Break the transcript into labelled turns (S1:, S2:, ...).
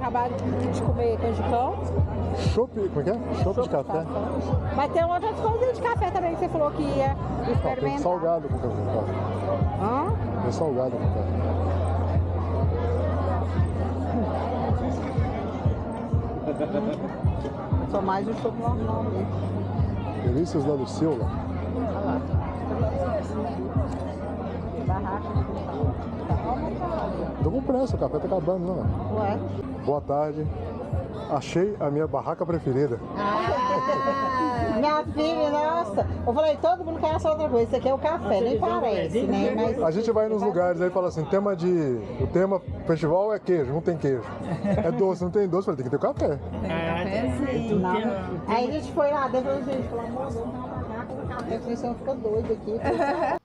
S1: acabaram de comer canjicão.
S2: Chopp, como é que é? Chopp de café.
S1: Mas tem outras coisas de café também que você falou que ia experimentar.
S2: Tem salgado com café.
S1: Hã?
S2: Tem salgado com café.
S1: Só mais o chopp normal mesmo.
S2: Delícias da Lucila.
S1: Olha lá. Barraca.
S2: Tô com pressa, o café tá acabando, não é?
S1: Ué?
S2: Boa tarde. Achei a minha barraca preferida.
S1: Minha filha, nossa. Eu falei, todo mundo quer essa outra coisa. Isso aqui é o café, nem parece, né? Mas
S2: A gente vai nos lugares aí e fala assim, o tema festival é queijo, não tem queijo. É doce, não tem doce, eu falei, tem que ter café.
S1: não. Aí a gente foi lá, depois a gente falou, moço, não tem uma barraca do café. A gente ficou doido aqui.